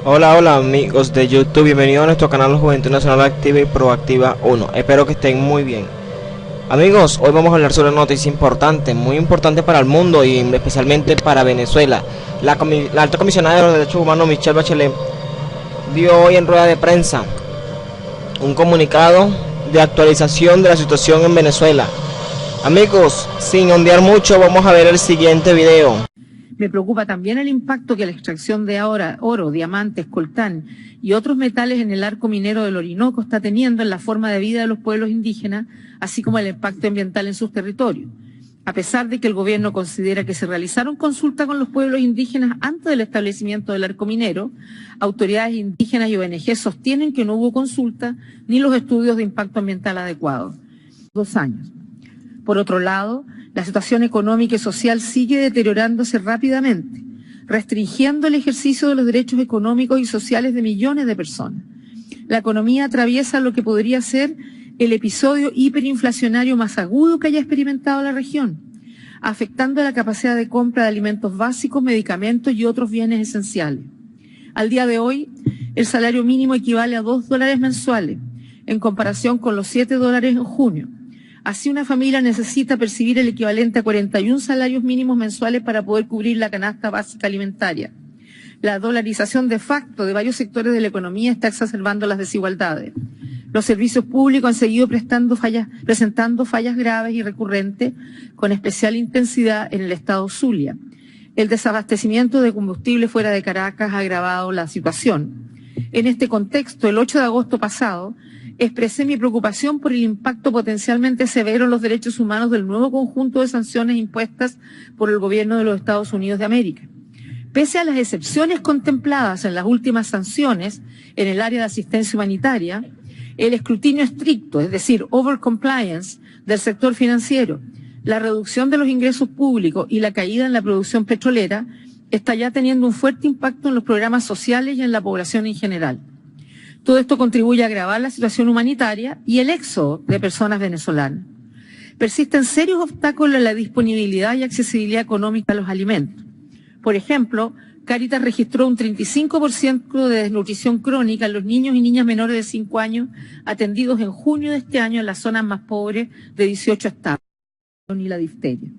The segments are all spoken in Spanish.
Hola, hola amigos de YouTube, bienvenidos a nuestro canal Juventud Nacional Activa y Proactiva 1. Espero que estén muy bien. Amigos, hoy vamos a hablar sobre una noticia importante, muy importante para el mundo y especialmente para Venezuela. La alta comisionada de los derechos humanos, Michelle Bachelet, dio hoy en rueda de prensa un comunicado de actualización de la situación en Venezuela. Amigos, sin ondear mucho, vamos a ver el siguiente video. Me preocupa también el impacto que la extracción de oro, diamantes, coltán y otros metales en el arco minero del Orinoco está teniendo en la forma de vida de los pueblos indígenas, así como el impacto ambiental en sus territorios. A pesar de que el gobierno considera que se realizaron consultas con los pueblos indígenas antes del establecimiento del arco minero, autoridades indígenas y ONG sostienen que no hubo consulta ni los estudios de impacto ambiental adecuados. 2 años. Por otro lado, la situación económica y social sigue deteriorándose rápidamente, restringiendo el ejercicio de los derechos económicos y sociales de millones de personas. La economía atraviesa lo que podría ser el episodio hiperinflacionario más agudo que haya experimentado la región, afectando la capacidad de compra de alimentos básicos, medicamentos y otros bienes esenciales. Al día de hoy, el salario mínimo equivale a $2 mensuales, en comparación con los $7 en junio. Así, una familia necesita percibir el equivalente a 41 salarios mínimos mensuales para poder cubrir la canasta básica alimentaria. La dolarización de facto de varios sectores de la economía está exacerbando las desigualdades. Los servicios públicos han seguido presentando fallas graves y recurrentes con especial intensidad en el estado Zulia. El desabastecimiento de combustible fuera de Caracas ha agravado la situación. En este contexto, el 8 de agosto pasado, expresé mi preocupación por el impacto potencialmente severo en los derechos humanos del nuevo conjunto de sanciones impuestas por el gobierno de los Estados Unidos de América. Pese a las excepciones contempladas en las últimas sanciones en el área de asistencia humanitaria, el escrutinio estricto, es decir, overcompliance del sector financiero, la reducción de los ingresos públicos y la caída en la producción petrolera está ya teniendo un fuerte impacto en los programas sociales y en la población en general. Todo esto contribuye a agravar la situación humanitaria y el éxodo de personas venezolanas. Persisten serios obstáculos en la disponibilidad y accesibilidad económica a los alimentos. Por ejemplo, Cáritas registró un 35% de desnutrición crónica en los niños y niñas menores de 5 años atendidos en junio de este año en las zonas más pobres de 18 estados, y la difteria.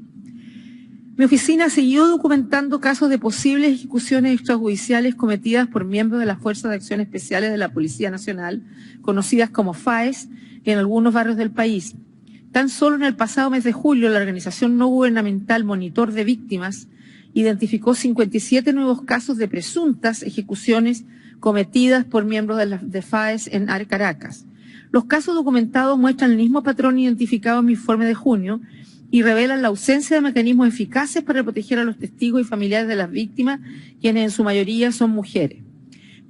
Mi oficina siguió documentando casos de posibles ejecuciones extrajudiciales cometidas por miembros de las Fuerzas de Acción Especiales de la Policía Nacional, conocidas como FAES, en algunos barrios del país. Tan solo en el pasado mes de julio, la organización no gubernamental Monitor de Víctimas identificó 57 nuevos casos de presuntas ejecuciones cometidas por miembros de FAES en Caracas. Los casos documentados muestran el mismo patrón identificado en mi informe de junio, y revelan la ausencia de mecanismos eficaces para proteger a los testigos y familiares de las víctimas, quienes en su mayoría son mujeres.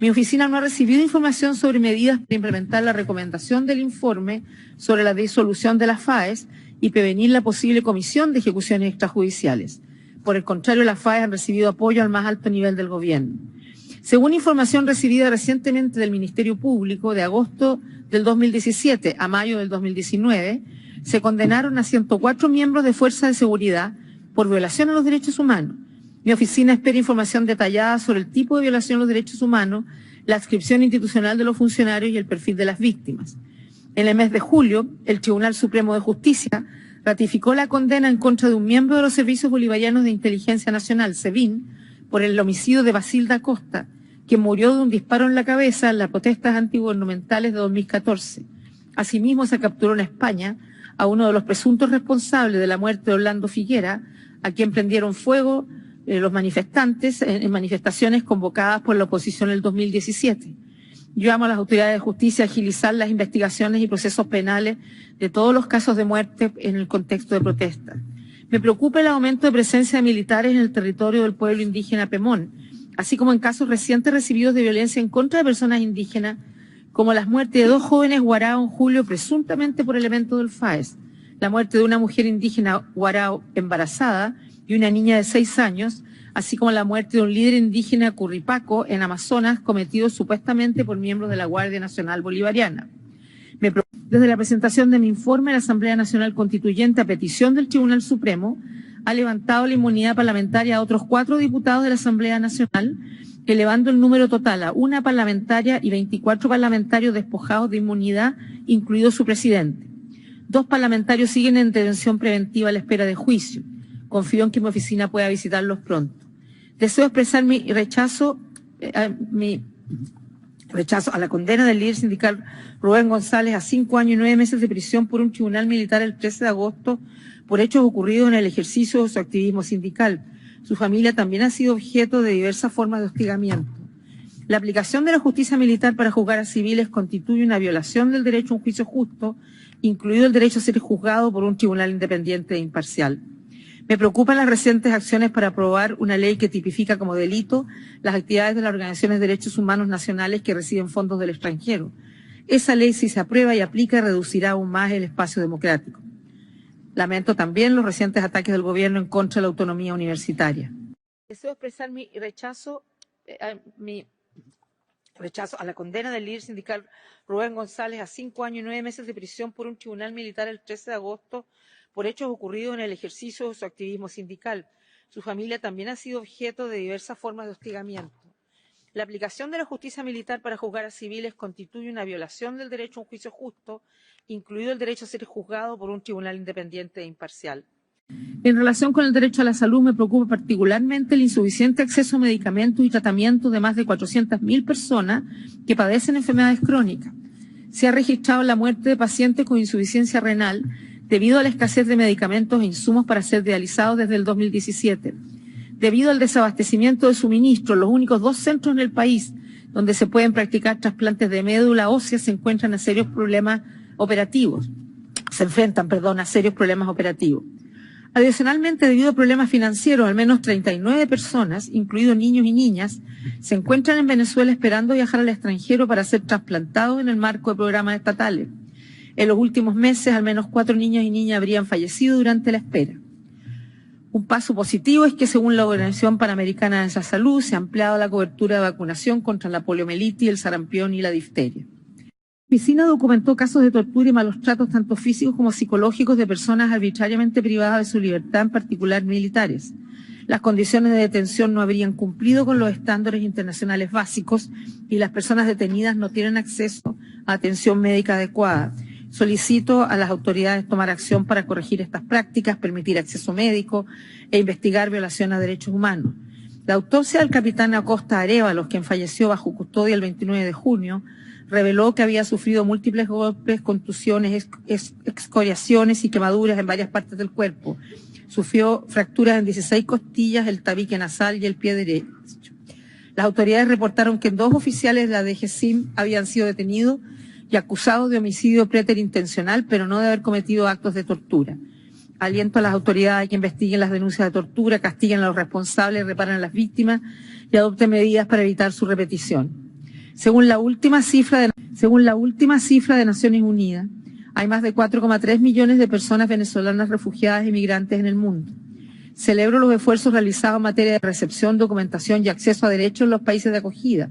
Mi oficina no ha recibido información sobre medidas para implementar la recomendación del informe sobre la disolución de las FAES y prevenir la posible comisión de ejecuciones extrajudiciales. Por el contrario, las FAES han recibido apoyo al más alto nivel del gobierno. Según información recibida recientemente del Ministerio Público, de agosto del 2017 a mayo del 2019, se condenaron a 104 miembros de fuerzas de seguridad por violación a los derechos humanos. Mi oficina espera información detallada sobre el tipo de violación a los derechos humanos, la adscripción institucional de los funcionarios y el perfil de las víctimas. En el mes de julio, el Tribunal Supremo de Justicia ratificó la condena en contra de un miembro de los Servicios Bolivarianos de Inteligencia Nacional, SEBIN, por el homicidio de Basilda Acosta, quien murió de un disparo en la cabeza en las protestas antigubernamentales de 2014. Asimismo, se capturó en España a uno de los presuntos responsables de la muerte de Orlando Figuera, a quien prendieron fuego los manifestantes en manifestaciones convocadas por la oposición en el 2017. Yo llamo a las autoridades de justicia a agilizar las investigaciones y procesos penales de todos los casos de muerte en el contexto de protesta. Me preocupa el aumento de presencia de militares en el territorio del pueblo indígena Pemón, así como en casos recientes recibidos de violencia en contra de personas indígenas, como las muertes de 2 jóvenes guarao en julio presuntamente por elementos del FAES, la muerte de una mujer indígena guarao embarazada y una niña de 6 años, así como la muerte de un líder indígena curripaco en Amazonas cometido supuestamente por miembros de la Guardia Nacional Bolivariana. Desde la presentación de mi informe, la Asamblea Nacional Constituyente, a petición del Tribunal Supremo, ha levantado la inmunidad parlamentaria a otros 4 diputados de la Asamblea Nacional elevando el número total a 1 parlamentaria y 24 parlamentarios despojados de inmunidad, incluido su presidente. 2 parlamentarios siguen en detención preventiva a la espera de juicio. Confío en que mi oficina pueda visitarlos pronto. Deseo expresar mi rechazo a la condena del líder sindical Rubén González a 5 años y 9 meses de prisión por un tribunal militar el 13 de agosto por hechos ocurridos en el ejercicio de su activismo sindical. Su familia también ha sido objeto de diversas formas de hostigamiento. La aplicación de la justicia militar para juzgar a civiles constituye una violación del derecho a un juicio justo, incluido el derecho a ser juzgado por un tribunal independiente e imparcial. Me preocupan las recientes acciones para aprobar una ley que tipifica como delito las actividades de las organizaciones de derechos humanos nacionales que reciben fondos del extranjero. Esa ley, si se aprueba y aplica, reducirá aún más el espacio democrático. Lamento también los recientes ataques del gobierno en contra de la autonomía universitaria. Deseo expresar mi rechazo a la condena del líder sindical Rubén González a 5 años y 9 meses de prisión por un tribunal militar el 13 de agosto por hechos ocurridos en el ejercicio de su activismo sindical. Su familia también ha sido objeto de diversas formas de hostigamiento. La aplicación de la justicia militar para juzgar a civiles constituye una violación del derecho a un juicio justo, incluido el derecho a ser juzgado por un tribunal independiente e imparcial. En relación con el derecho a la salud, me preocupa particularmente el insuficiente acceso a medicamentos y tratamientos de más de 400.000 personas que padecen enfermedades crónicas. Se ha registrado la muerte de pacientes con insuficiencia renal debido a la escasez de medicamentos e insumos para ser dializados desde el 2017. Debido al desabastecimiento de suministro, los únicos 2 centros en el país donde se pueden practicar trasplantes de médula ósea se enfrentan a serios problemas operativos. Adicionalmente, debido a problemas financieros, al menos 39 personas, incluidos niños y niñas, se encuentran en Venezuela esperando viajar al extranjero para ser trasplantados en el marco de programas estatales. En los últimos meses, al menos 4 niños y niñas habrían fallecido durante la espera. Un paso positivo es que, según la Organización Panamericana de la Salud, se ha ampliado la cobertura de vacunación contra la poliomielitis, el sarampión y la difteria. La oficina documentó casos de tortura y malos tratos tanto físicos como psicológicos de personas arbitrariamente privadas de su libertad, en particular militares. Las condiciones de detención no habrían cumplido con los estándares internacionales básicos y las personas detenidas no tienen acceso a atención médica adecuada. Solicito a las autoridades tomar acción para corregir estas prácticas, permitir acceso médico e investigar violación a derechos humanos. La autopsia del capitán Acosta Arévalos, quien falleció bajo custodia el 29 de junio, reveló que había sufrido múltiples golpes, contusiones, excoriaciones y quemaduras en varias partes del cuerpo. Sufrió fracturas en 16 costillas, el tabique nasal y el pie derecho. Las autoridades reportaron que 2 oficiales de la DGCIM habían sido detenidos y acusados de homicidio preterintencional, pero no de haber cometido actos de tortura. Aliento a las autoridades a que investiguen las denuncias de tortura, castiguen a los responsables, reparen a las víctimas y adopten medidas para evitar su repetición. Según la última cifra de Naciones Unidas, hay más de 4,3 millones de personas venezolanas refugiadas y migrantes en el mundo. Celebro los esfuerzos realizados en materia de recepción, documentación y acceso a derechos en los países de acogida.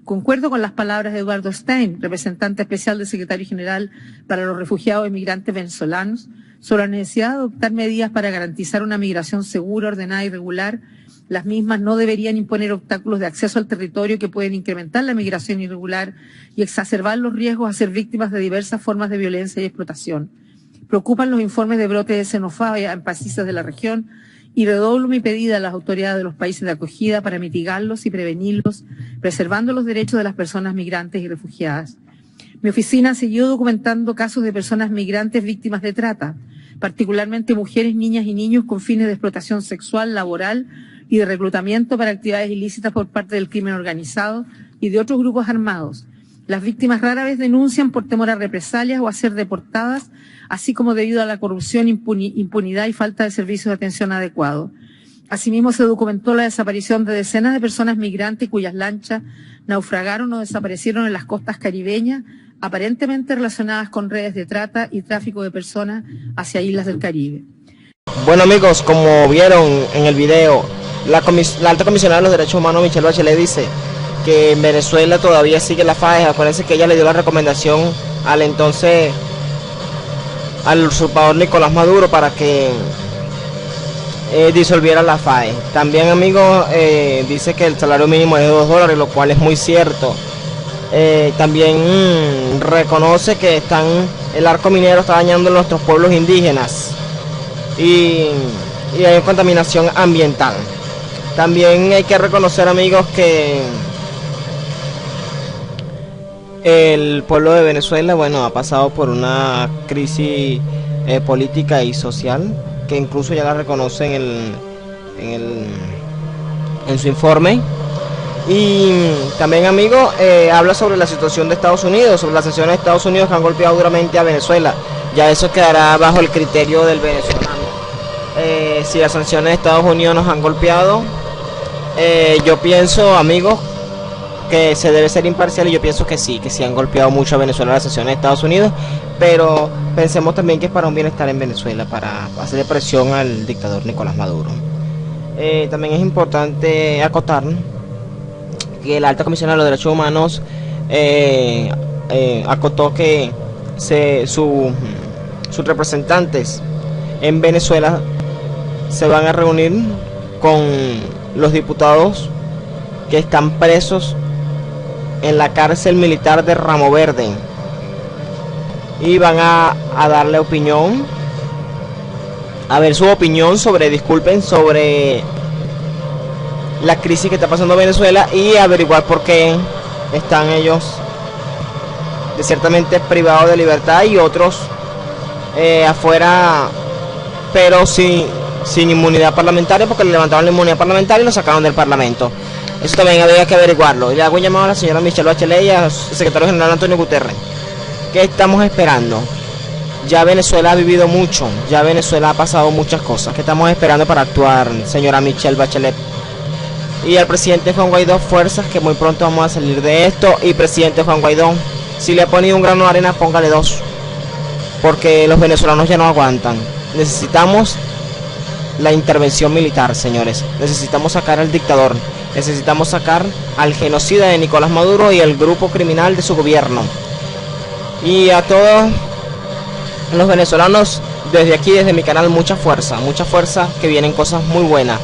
Concuerdo con las palabras de Eduardo Stein, representante especial del Secretario General para los Refugiados y Migrantes Venezolanos, sobre la necesidad de adoptar medidas para garantizar una migración segura, ordenada y regular. Las mismas no deberían imponer obstáculos de acceso al territorio que pueden incrementar la migración irregular y exacerbar los riesgos a ser víctimas de diversas formas de violencia y explotación. Preocupan los informes de brotes de xenofobia en países de la región y redoblo mi pedida a las autoridades de los países de acogida para mitigarlos y prevenirlos, preservando los derechos de las personas migrantes y refugiadas. Mi oficina ha seguido documentando casos de personas migrantes víctimas de trata, particularmente mujeres, niñas y niños con fines de explotación sexual, laboral y de reclutamiento para actividades ilícitas por parte del crimen organizado y de otros grupos armados. Las víctimas rara vez denuncian por temor a represalias o a ser deportadas, así como debido a la corrupción, impunidad y falta de servicios de atención adecuados. Asimismo, se documentó la desaparición de decenas de personas migrantes cuyas lanchas naufragaron o desaparecieron en las costas caribeñas, aparentemente relacionadas con redes de trata y tráfico de personas hacia islas del Caribe. Bueno amigos, como vieron en el video, la alta comisionada de los derechos humanos, Michelle Bachelet, dice que en Venezuela todavía sigue la faja. Acuérdense que ella le dio la recomendación al usurpador Nicolás Maduro para que disolviera la FAE. También, amigos, dice que el salario mínimo es de $2, lo cual es muy cierto. También reconoce que el arco minero está dañando a nuestros pueblos indígenas y hay contaminación ambiental. También hay que reconocer, amigos, que el pueblo de Venezuela, bueno, ha pasado por una crisis política y social, que incluso ya la reconoce en su informe. Y también, amigos, habla sobre la situación de Estados Unidos, sobre las sanciones de Estados Unidos que han golpeado duramente a Venezuela. Ya eso quedará bajo el criterio del venezolano. Si las sanciones de Estados Unidos nos han golpeado, yo pienso, amigos, que se debe ser imparcial, y yo pienso que sí han golpeado mucho a Venezuela las sanciones de Estados Unidos, pero pensemos también que es para un bienestar en Venezuela, para hacerle presión al dictador Nicolás Maduro. También es importante acotar que la alta comisionada de los derechos humanos acotó que sus representantes en Venezuela se van a reunir con los diputados que están presos en la cárcel militar de Ramo Verde y van a darle opinión, a ver su opinión sobre la crisis que está pasando en Venezuela y averiguar por qué están ellos ciertamente privados de libertad y otros afuera, pero sin inmunidad parlamentaria, porque le levantaron la inmunidad parlamentaria y lo sacaron del Parlamento. Eso también había que averiguarlo. Le hago un llamado a la señora Michelle Bachelet y al secretario general Antonio Guterres. ¿Qué estamos esperando? Ya Venezuela ha vivido mucho, ya Venezuela ha pasado muchas cosas. ¿Qué estamos esperando para actuar, señora Michelle Bachelet? Y al presidente Juan Guaidó, fuerzas, que muy pronto vamos a salir de esto. Y presidente Juan Guaidó, si le ha ponido un grano de arena, póngale 2, porque los venezolanos ya no aguantan. Necesitamos la intervención militar, señores. Necesitamos sacar al dictador, necesitamos sacar al genocida de Nicolás Maduro y el grupo criminal de su gobierno. Y a todos los venezolanos, desde aquí, desde mi canal, mucha fuerza, que vienen cosas muy buenas.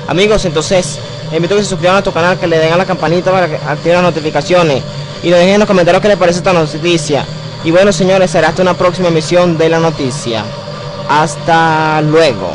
Amigos, entonces les invito a que se suscriban a nuestro canal, que le den a la campanita para que activen las notificaciones y nos dejen en los comentarios qué les parece esta noticia. Y bueno, señores, será hasta una próxima emisión de la noticia. Hasta luego.